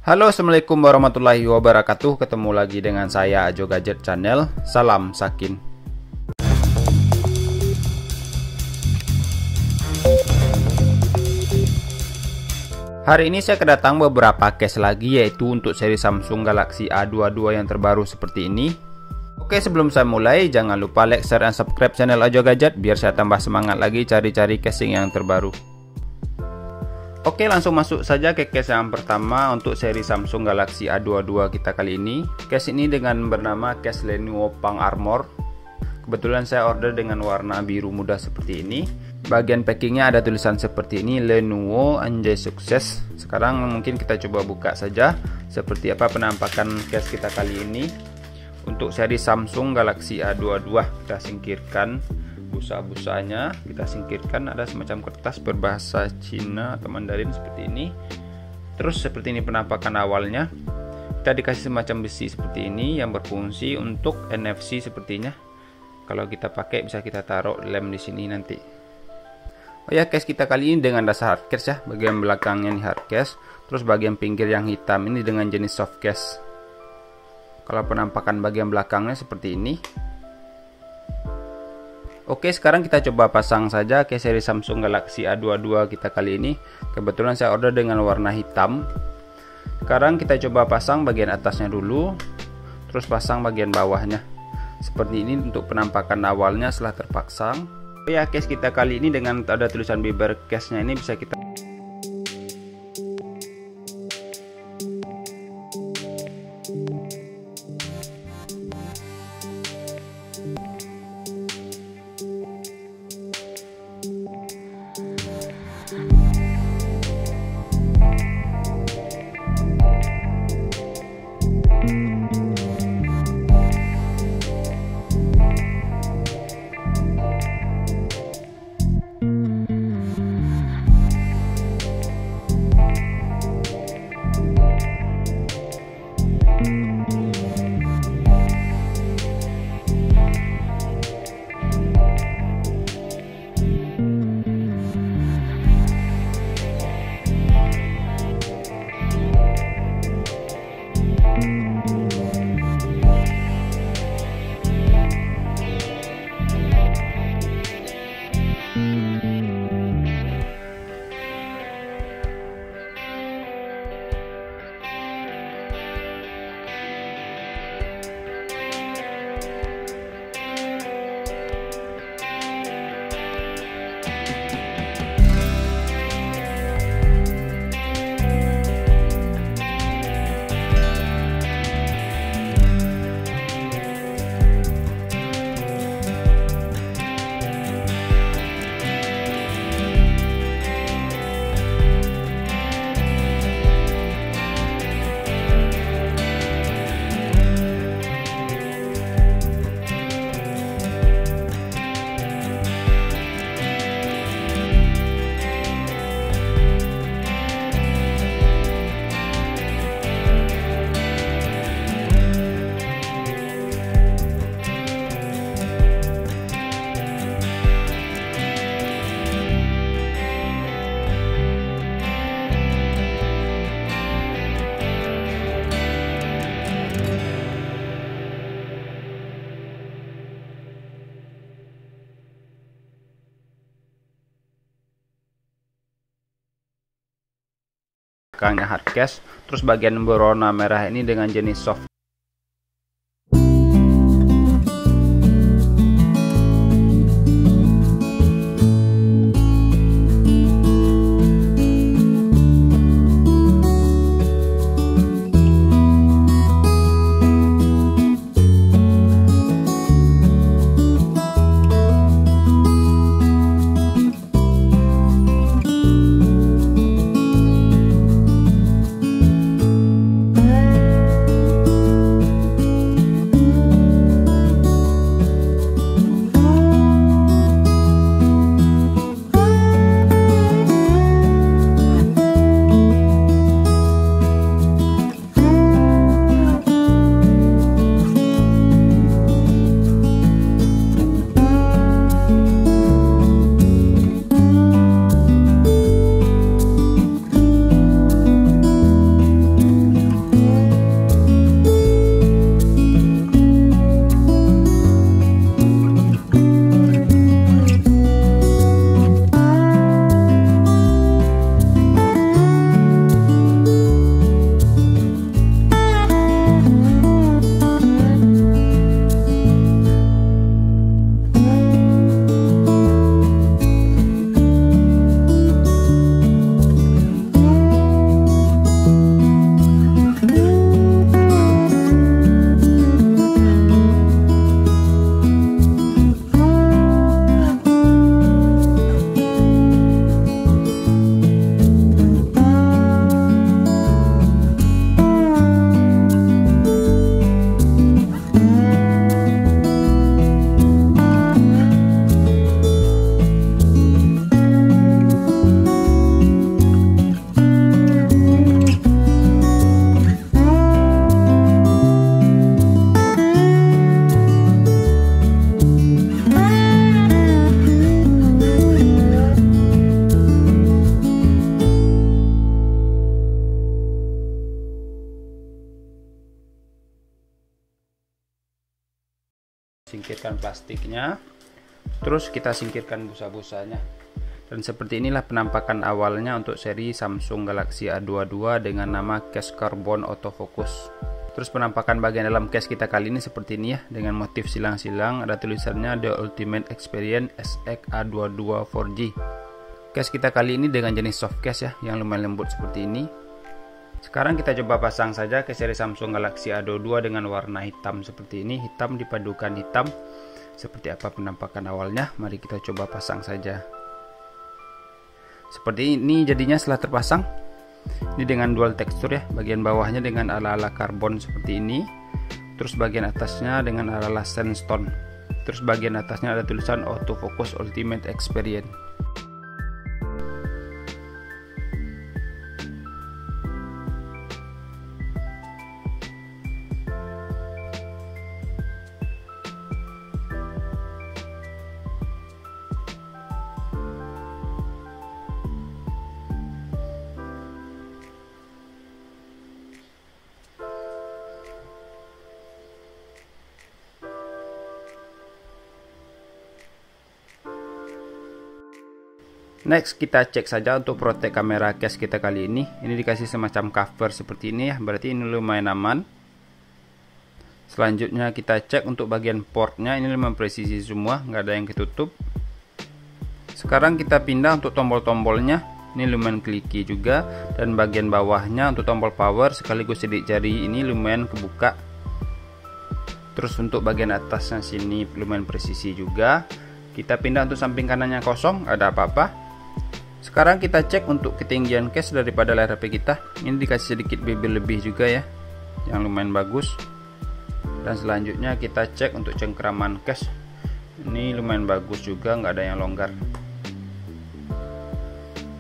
Halo, assalamualaikum warahmatullahi wabarakatuh. Ketemu lagi dengan saya Ajo Gadget Channel. Salam Sakin. Hari ini saya kedatang beberapa case lagi, yaitu untuk seri Samsung Galaxy A22 yang terbaru seperti ini. Oke, sebelum saya mulai, jangan lupa like, share, dan subscribe channel Ajo Gadget biar saya tambah semangat lagi cari-cari casing yang terbaru. Oke, langsung masuk saja ke case yang pertama untuk seri Samsung Galaxy A22 kita kali ini. Case ini dengan bernama case Lenovo Pang Armor. Kebetulan saya order dengan warna biru muda seperti ini. Bagian packingnya ada tulisan seperti ini, Lenovo Anjay Sukses. Sekarang mungkin kita coba buka saja seperti apa penampakan case kita kali ini. Untuk seri Samsung Galaxy A22 kita singkirkan busa-busanya, kita singkirkan. Ada semacam kertas berbahasa Cina atau Mandarin seperti ini. Terus seperti ini penampakan awalnya. Kita dikasih semacam besi seperti ini yang berfungsi untuk NFC sepertinya. Kalau kita pakai bisa kita taruh lem di sini nanti. Oh ya, case kita kali ini dengan dasar hard case ya. Bagian belakangnya ini hard case, terus bagian pinggir yang hitam ini dengan jenis soft case. Kalau penampakan bagian belakangnya seperti ini. Oke, sekarang kita coba pasang saja ke seri Samsung Galaxy A22 kita kali ini. Kebetulan saya order dengan warna hitam. Sekarang kita coba pasang bagian atasnya dulu, terus pasang bagian bawahnya. Seperti ini untuk penampakan awalnya setelah terpasang. Ya, case kita kali ini dengan ada tulisan Biber case-nya ini bisa kita belakangnya hard case, terus bagian berwarna merah ini dengan jenis soft. Singkirkan plastiknya, terus kita singkirkan busa-busanya. Dan seperti inilah penampakan awalnya untuk seri Samsung Galaxy A22 dengan nama case karbon autofocus. Terus penampakan bagian dalam case kita kali ini seperti ini ya, dengan motif silang-silang, ada tulisannya The Ultimate Experience SX A22 4G. Case kita kali ini dengan jenis soft case ya, yang lumayan lembut seperti ini. Sekarang kita coba pasang saja ke seri Samsung Galaxy A22 dengan warna hitam seperti ini. Hitam dipadukan hitam. Seperti apa penampakan awalnya? Mari kita coba pasang saja. Seperti ini jadinya setelah terpasang. Ini dengan dual tekstur ya. Bagian bawahnya dengan ala-ala karbon seperti ini. Terus bagian atasnya dengan ala-ala sandstone. Terus bagian atasnya ada tulisan Autofocus Ultimate Experience. Next kita cek saja untuk protek kamera case kita kali ini. Ini dikasih semacam cover seperti ini ya, berarti ini lumayan aman. Selanjutnya kita cek untuk bagian portnya, ini lumayan presisi semua, nggak ada yang ketutup. Sekarang kita pindah untuk tombol-tombolnya, ini lumayan kliki juga. Dan bagian bawahnya untuk tombol power sekaligus sidik jari ini lumayan kebuka. Terus untuk bagian atasnya sini lumayan presisi juga. Kita pindah untuk samping kanannya kosong, ada apa-apa. Sekarang kita cek untuk ketinggian case daripada layar HP kita. Ini dikasih sedikit bibir lebih juga ya, yang lumayan bagus. Dan selanjutnya kita cek untuk cengkeraman case. Ini lumayan bagus juga, nggak ada yang longgar.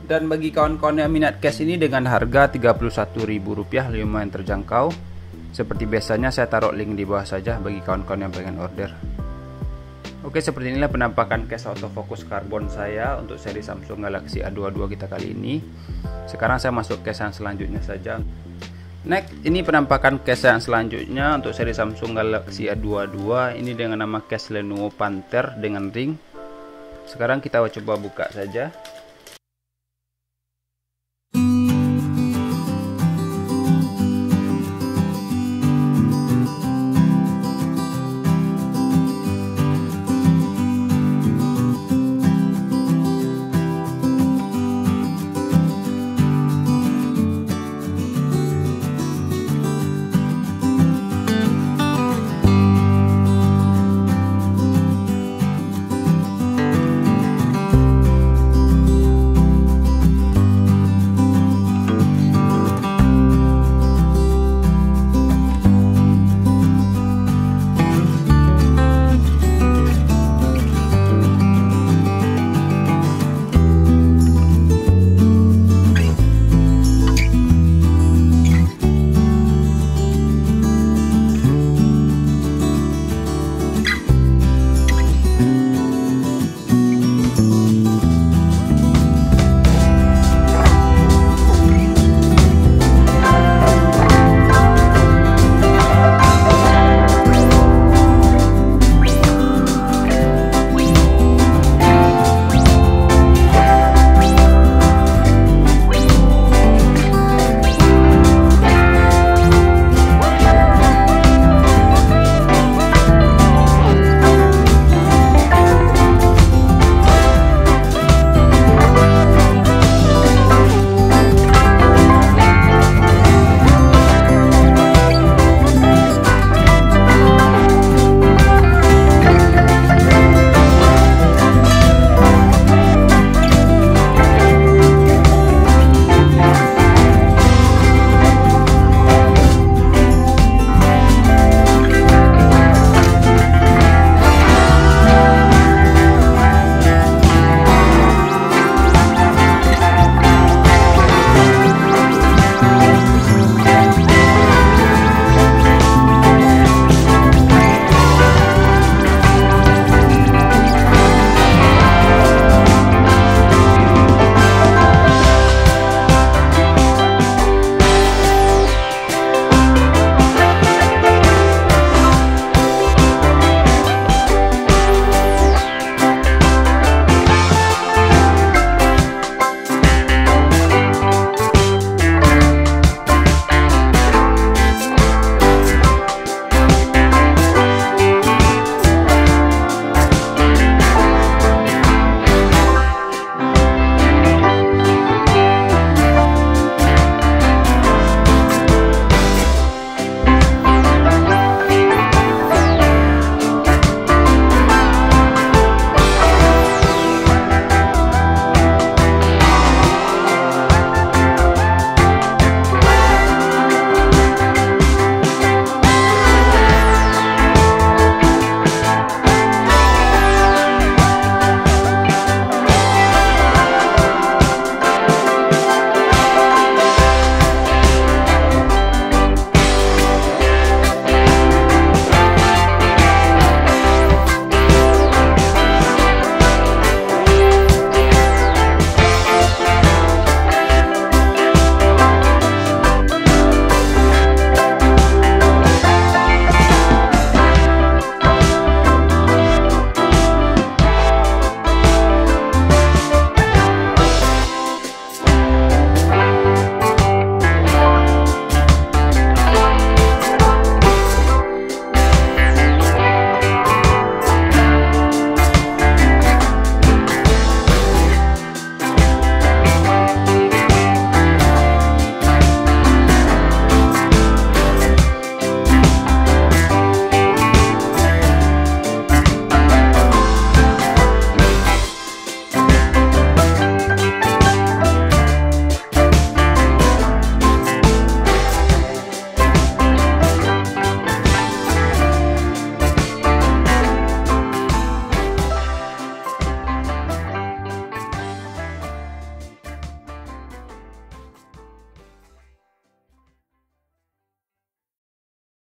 Dan bagi kawan-kawan yang minat case ini dengan harga Rp31.000 lumayan terjangkau. Seperti biasanya saya taruh link di bawah saja bagi kawan-kawan yang pengen order. Oke, seperti inilah penampakan case autofocus karbon saya untuk seri Samsung Galaxy A22 kita kali ini. Sekarang saya masuk case yang selanjutnya saja. Next, ini penampakan case yang selanjutnya untuk seri Samsung Galaxy A22. Ini dengan nama case Lenovo Panther dengan ring. Sekarang kita coba buka saja.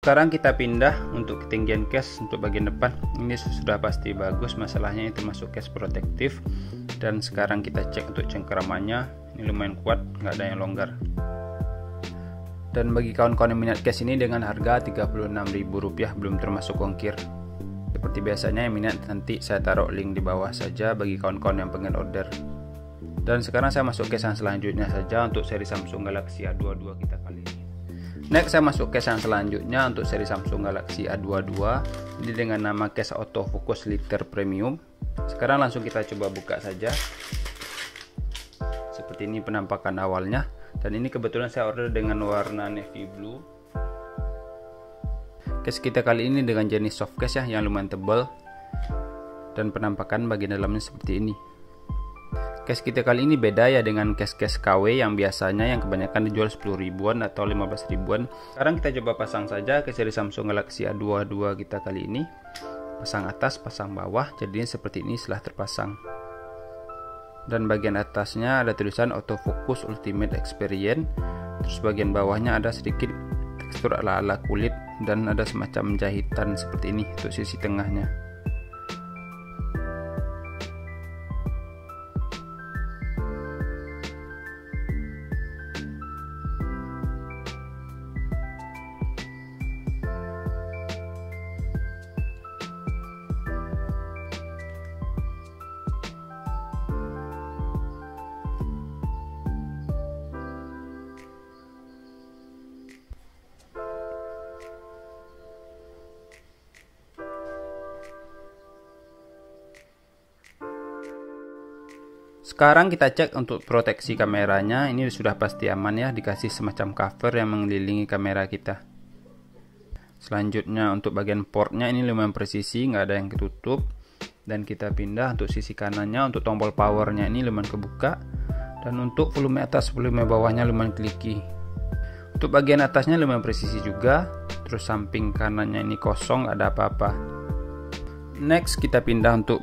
Sekarang kita pindah untuk ketinggian case untuk bagian depan. Ini sudah pasti bagus, masalahnya itu masuk case protektif. Dan sekarang kita cek untuk cengkeramannya, ini lumayan kuat, nggak ada yang longgar. Dan bagi kawan-kawan yang minat case ini dengan harga Rp36.000 belum termasuk ongkir. Seperti biasanya yang minat nanti saya taruh link di bawah saja bagi kawan-kawan yang pengen order. Dan sekarang saya masuk case yang selanjutnya saja untuk seri Samsung Galaxy A22 kita kali ini. Next saya masuk case yang selanjutnya untuk seri Samsung Galaxy A22. Ini dengan nama case autofocus liter premium. Sekarang langsung kita coba buka saja. Seperti ini penampakan awalnya. Dan ini kebetulan saya order dengan warna navy blue. Case kita kali ini dengan jenis soft case ya, yang lumayan tebal. Dan penampakan bagian dalamnya seperti ini. Case kita kali ini beda ya dengan case-case KW yang biasanya yang kebanyakan dijual 10 ribuan atau 15 ribuan. Sekarang kita coba pasang saja ke seri Samsung Galaxy A22 kita kali ini. Pasang atas, pasang bawah, jadinya seperti ini setelah terpasang. Dan bagian atasnya ada tulisan autofocus ultimate experience. Terus bagian bawahnya ada sedikit tekstur ala-ala kulit dan ada semacam jahitan seperti ini untuk sisi tengahnya. Sekarang kita cek untuk proteksi kameranya. Ini sudah pasti aman ya, dikasih semacam cover yang mengelilingi kamera kita. Selanjutnya untuk bagian portnya ini lumayan presisi, nggak ada yang ketutup. Dan kita pindah untuk sisi kanannya, untuk tombol powernya ini lumayan kebuka. Dan untuk volume atas, volume bawahnya lumayan kliki. Untuk bagian atasnya lumayan presisi juga. Terus samping kanannya ini kosong, nggak ada apa-apa. Next kita pindah untuk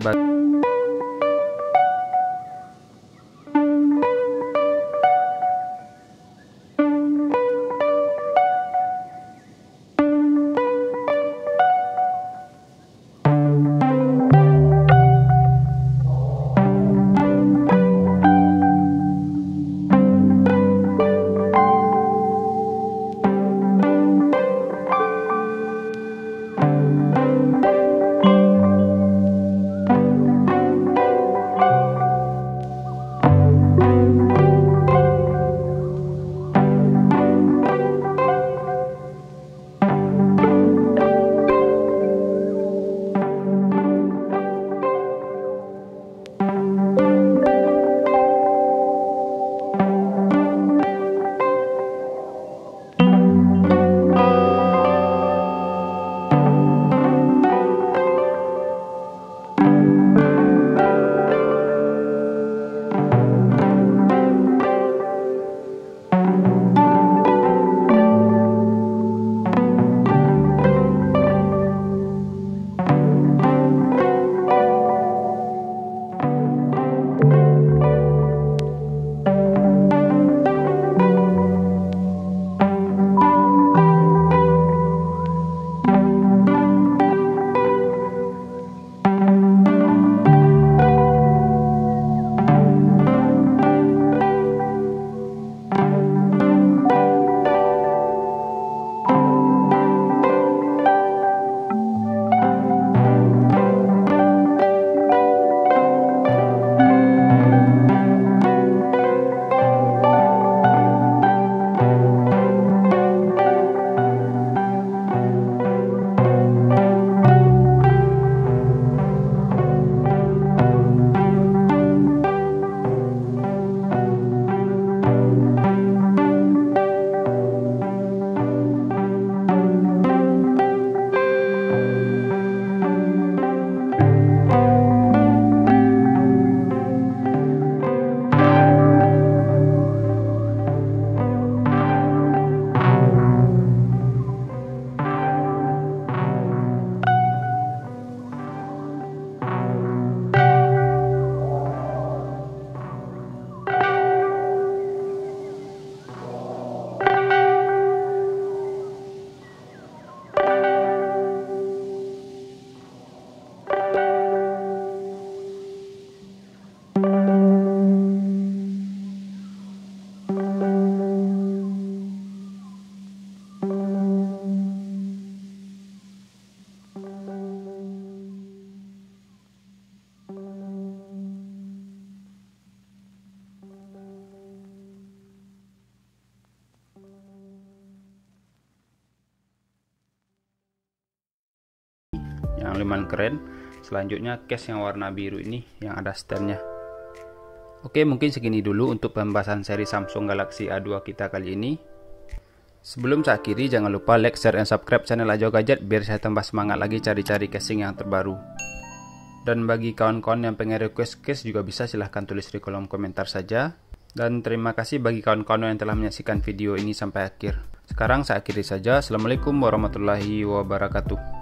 yang lumayan keren. Selanjutnya case yang warna biru ini yang ada standnya. Oke, mungkin segini dulu untuk pembahasan seri Samsung Galaxy A2 kita kali ini. Sebelum saya akhiri, jangan lupa like, share, dan subscribe channel Ajo Gadget biar saya tambah semangat lagi cari-cari casing yang terbaru. Dan bagi kawan-kawan yang pengen request case juga bisa, silahkan tulis di kolom komentar saja. Dan terima kasih bagi kawan-kawan yang telah menyaksikan video ini sampai akhir. Sekarang saya akhiri saja. Assalamualaikum warahmatullahi wabarakatuh.